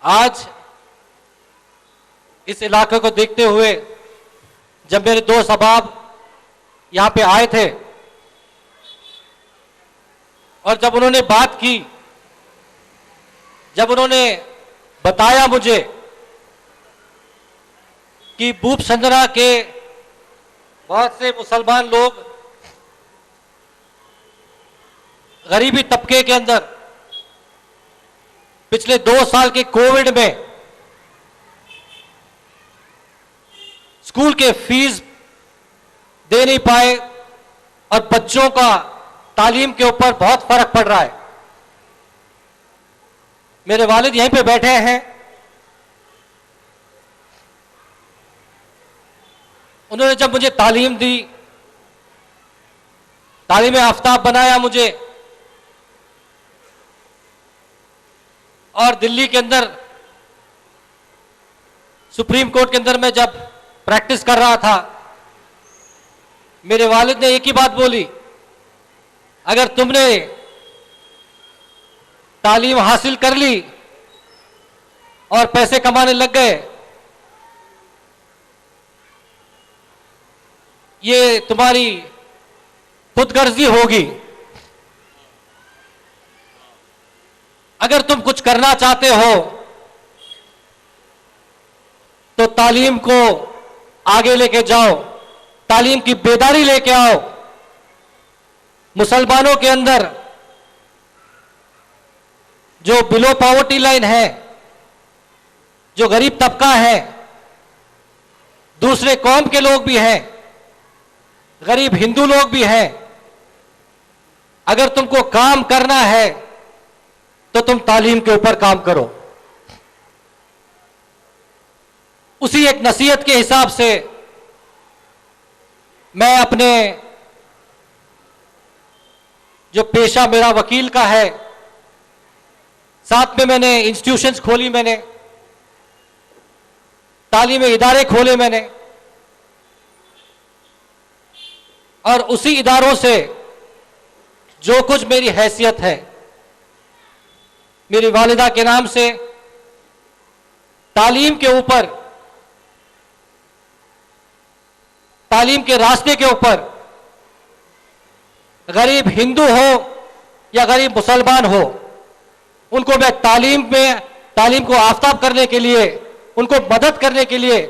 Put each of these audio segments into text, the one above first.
आज इस इलाके को देखते हुए जब मेरे दोस्त अहबाब यहां पे आए थे और जब उन्होंने बात की, जब उन्होंने बताया मुझे कि भूप संजना के बहुत से मुसलमान लोग गरीबी तबके के अंदर पिछले 2 साल के कोविड में स्कूल के फीस दे नहीं पाए और बच्चों का तालीम के ऊपर बहुत फर्क पड़ रहा है। मेरे वालिद यहीं पे बैठे हैं। उन्होंने जब मुझे तालीम दी, तालीम आफ्ताब बनाया मुझे, और दिल्ली के अंदर सुप्रीम कोर्ट के अंदर मैं जब प्रैक्टिस कर रहा था, मेरे वालिद ने एक ही बात बोली, अगर तुमने तालीम हासिल कर ली और पैसे कमाने लग गए, ये तुम्हारी खुदगर्जी होगी। अगर तुम कुछ करना चाहते हो तो तालीम को आगे लेके जाओ, तालीम की बेदारी लेके आओ। मुसलमानों के अंदर जो बिलो पॉवर्टी लाइन है, जो गरीब तबका है, दूसरे कौम के लोग भी हैं, गरीब हिंदू लोग भी हैं, अगर तुमको काम करना है तो तुम तालीम के ऊपर काम करो। उसी एक नसीहत के हिसाब से मैं अपने जो पेशा मेरा वकील का है, साथ में मैंने इंस्टीट्यूशंस खोली, मैंने तालीमी इदारे खोले मैंने, और उसी इदारों से जो कुछ मेरी हैसियत है, मेरी वालिदा के नाम से तालीम के ऊपर, तालीम के रास्ते के ऊपर, गरीब हिंदू हो या गरीब मुसलमान हो, उनको मैं तालीम को आफ्ताब करने के लिए, उनको मदद करने के लिए,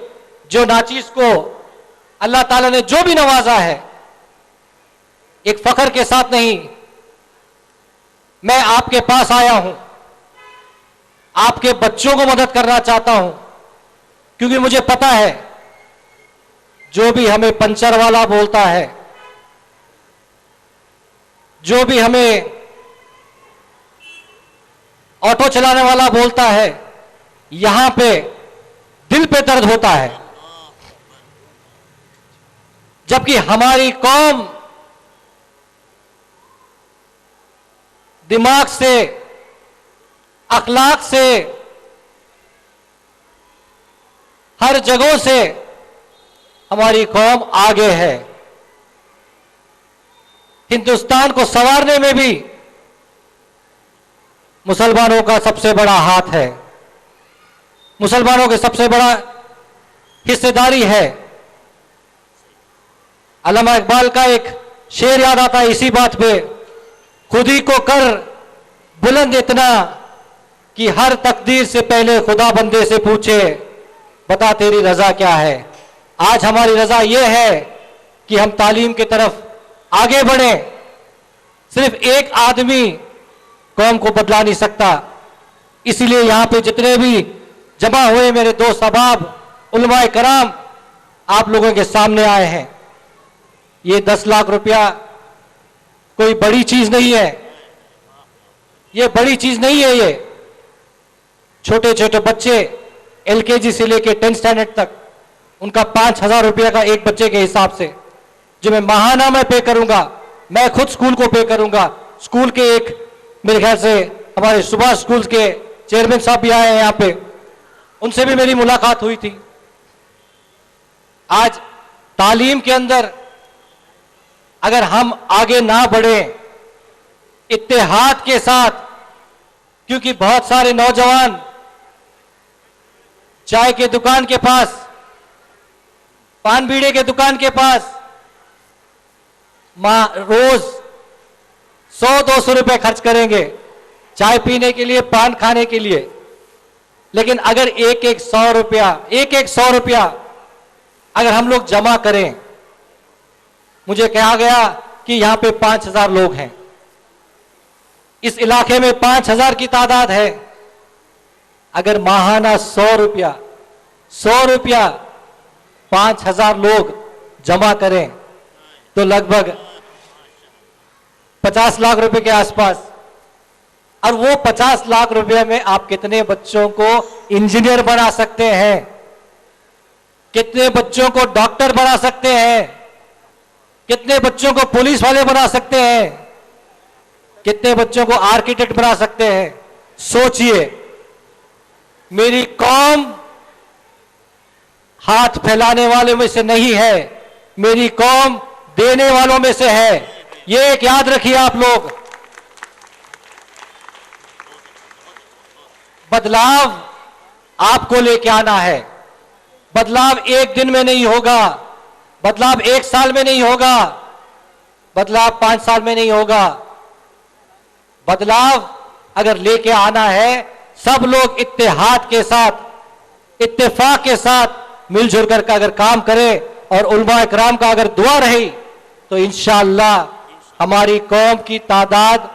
जो नाचीज को अल्लाह ताला ने जो भी नवाजा है, एक फख्र के साथ नहीं, मैं आपके पास आया हूं, आपके बच्चों को मदद करना चाहता हूं, क्योंकि मुझे पता है जो भी हमें पंचर वाला बोलता है, जो भी हमें ऑटो चलाने वाला बोलता है, यहां पे दिल पे दर्द होता है। जबकि हमारी कौम दिमाग से, अखलाक से, हर जगह से हमारी कौम आगे है। हिंदुस्तान को संवारने में भी मुसलमानों का सबसे बड़ा हाथ है, मुसलमानों के सबसे बड़ा हिस्सेदारी है। अल्लामा इकबाल का एक शेर याद आता है इसी बात पे, खुद ही को कर बुलंद इतना कि हर तकदीर से पहले खुदा बंदे से पूछे, बता तेरी रजा क्या है। आज हमारी रजा यह है कि हम तालीम की तरफ आगे बढ़े। सिर्फ एक आदमी कौम को बदला नहीं सकता, इसलिए यहां पे जितने भी जमा हुए मेरे दोस्त अहबाब, उलमाए कराम, आप लोगों के सामने आए हैं। ये 10 लाख रुपया कोई बड़ी चीज नहीं है, ये बड़ी चीज नहीं है। ये छोटे छोटे बच्चे एलकेजी से लेके 10th स्टैंडर्ड तक, उनका 5,000 रुपया का एक बच्चे के हिसाब से, जो मैं माहाना में पे करूंगा, मैं खुद स्कूल को पे करूंगा। स्कूल के एक मेरे ख्याल से हमारे सुभाष स्कूल के चेयरमैन साहब भी आए हैं यहाँ पे, उनसे भी मेरी मुलाकात हुई थी। आज तालीम के अंदर अगर हम आगे ना बढ़े इत्तेहाद के साथ, क्योंकि बहुत सारे नौजवान चाय के दुकान के पास, पान बीड़े के दुकान के पास रोज 100-200 रुपए खर्च करेंगे चाय पीने के लिए, पान खाने के लिए। लेकिन अगर एक एक 100 रुपया अगर हम लोग जमा करें, मुझे कहा गया कि यहां पे 5000 लोग हैं, इस इलाके में 5000 की तादाद है। अगर माहाना 100 रुपया 5000 लोग जमा करें तो लगभग 50 लाख रुपए के आसपास। और वो 50 लाख रुपए में आप कितने बच्चों को इंजीनियर बना सकते हैं, कितने बच्चों को डॉक्टर बना सकते हैं, कितने बच्चों को पुलिस वाले बना सकते हैं, कितने बच्चों को आर्किटेक्ट बना सकते हैं। सोचिए, मेरी कौम हाथ फैलाने वालों में से नहीं है, मेरी कौम देने वालों में से है। ये एक याद रखिए आप लोग। बदलाव आपको लेके आना है। बदलाव एक दिन में नहीं होगा, बदलाव 1 साल में नहीं होगा, बदलाव 5 साल में नहीं होगा। बदलाव अगर लेके आना है, सब लोग इत्तेहाद के साथ, इत्तेफाक के साथ मिलजुल कर का अगर काम करें और उलमा इकराम का अगर दुआ रही तो इंशाअल्लाह हमारी कौम की तादाद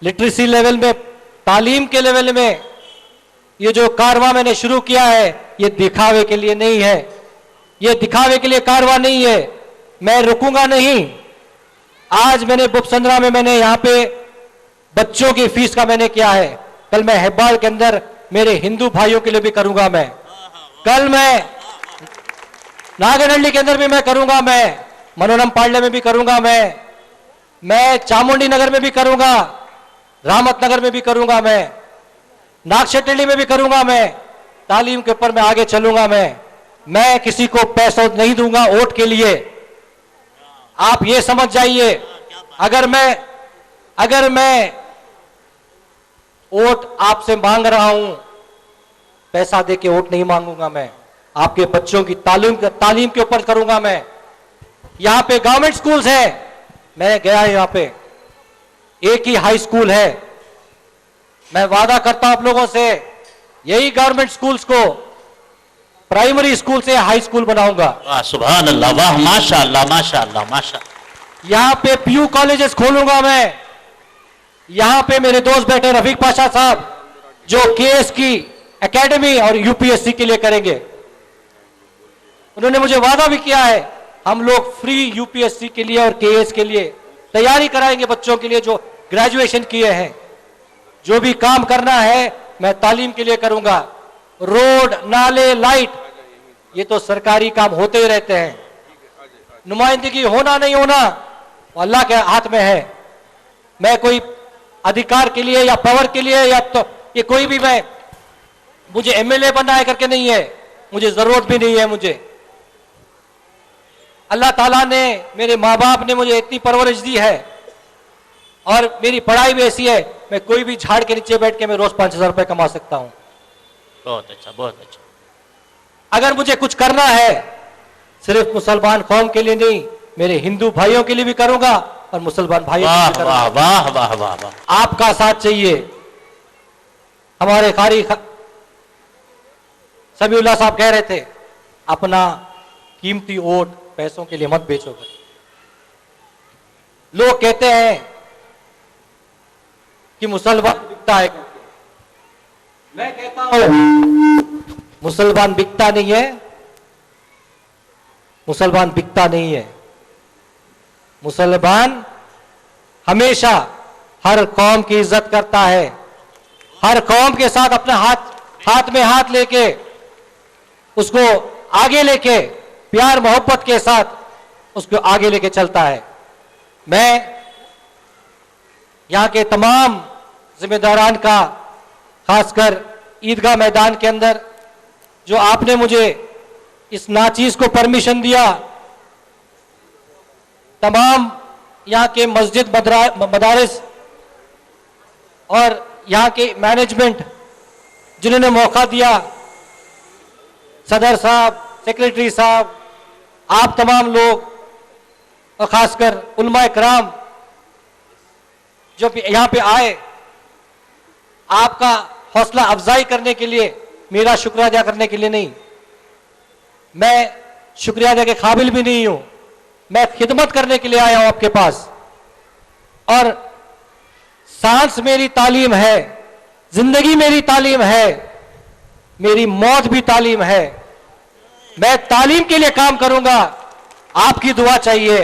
लिटरेसी लेवल में, तालीम के लेवल में, ये जो कारवां मैंने शुरू किया है ये दिखावे के लिए नहीं है, ये दिखावे के लिए कारवां नहीं है। मैं रुकूंगा नहीं। आज मैंने बुपसंद्रा में मैंने यहां पे बच्चों की फीस का मैंने किया है, कल मैं हेब्बाल के अंदर मेरे हिंदू भाइयों के लिए भी करूंगा। मैं कल मैं नागनहल्ली के अंदर भी मैं करूंगा, मैं मनोरम पार्ले में भी करूंगा, मैं चामुंडी नगर में भी करूंगा, रामत नगर में भी करूंगा, मैं नागशेट्टी में भी करूंगा। मैं तालीम के ऊपर मैं आगे चलूंगा। मैं किसी को पैसा नहीं दूंगा वोट के लिए। आप ये समझ जाइए, अगर मैं वोट आपसे मांग रहा हूं, पैसा देके वोट नहीं मांगूंगा। मैं आपके बच्चों की तालीम के ऊपर करूंगा। मैं यहां पे गवर्नमेंट स्कूल्स है, मैं गया यहां पे एक ही हाई स्कूल है। मैं वादा करता हूं आप लोगों से, यही गवर्नमेंट स्कूल्स को प्राइमरी स्कूल से हाई स्कूल बनाऊंगा। वाह सुभान अल्लाह, वाह माशाअल्लाह माशाअल्लाह माशाअल्लाह। यहां पे पीयू कॉलेजेस खोलूंगा। मैं यहां पे मेरे दोस्त बैठे रफीक पाशा साहब, जो केएस की एकेडमी और यूपीएससी के लिए करेंगे। उन्होंने मुझे वादा भी किया है, हम लोग फ्री यूपीएससी के लिए और केएस के लिए तैयारी कराएंगे बच्चों के लिए जो ग्रेजुएशन किए हैं। जो भी काम करना है मैं तालीम के लिए करूंगा। रोड, नाले, लाइट, ये तो सरकारी काम होते ही रहते हैं। नुमाइंदगी होना नहीं होना वो अल्लाह के हाथ में है। मैं कोई अधिकार के लिए या पावर के लिए या तो ये कोई भी मुझे एमएलए बनना है करके नहीं है, मुझे जरूरत भी नहीं है। मुझे अल्लाह ताला ने, मेरे माँ बाप ने मुझे इतनी परवरिश दी है और मेरी पढ़ाई भी ऐसी है, मैं कोई भी झाड़ के नीचे बैठ के मैं रोज 5000 रुपए कमा सकता हूं। बहुत अच्छा बहुत अच्छा। अगर मुझे कुछ करना है सिर्फ मुसलमान कौम के लिए नहीं, मेरे हिंदू भाइयों के लिए भी करूंगा और मुसलमान भाइयों के लिए भी करूंगा। वाह वाह वाह वाह। आपका साथ चाहिए। हमारे कारी समीउल्लाह साहब कह रहे थे, अपना कीमती वोट पैसों के लिए मत बेचो। लोग कहते हैं कि मुसलमान बिकता है। मैं कहता हूं मुसलमान बिकता नहीं है, मुसलमान बिकता नहीं है। मुसलमान हमेशा हर कौम की इज्जत करता है, हर कौम के साथ अपने हाथ में हाथ लेके उसको आगे लेके प्यार मोहब्बत के साथ उसको आगे लेके चलता है। मैं यहां के तमाम जिम्मेदारान का, खासकर ईदगाह मैदान के अंदर जो आपने मुझे इस नाचीज को परमिशन दिया, तमाम यहां के मस्जिद मदारिस और यहां के मैनेजमेंट जिन्होंने मौका दिया, सदर साहब, सेक्रेटरी साहब, आप तमाम लोग और खासकर उलमा इकराम जो यहाँ पे आए, आपका हौसला अफजाई करने के लिए, मेरा शुक्रिया अदा करने के लिए नहीं, मैं शुक्रिया अदा के काबिल भी नहीं हूं, मैं खिदमत करने के लिए आया हूं आपके पास। और सांस मेरी तालीम है, जिंदगी मेरी तालीम है, मेरी मौत भी तालीम है। मैं तालीम के लिए काम करूंगा, आपकी दुआ चाहिए।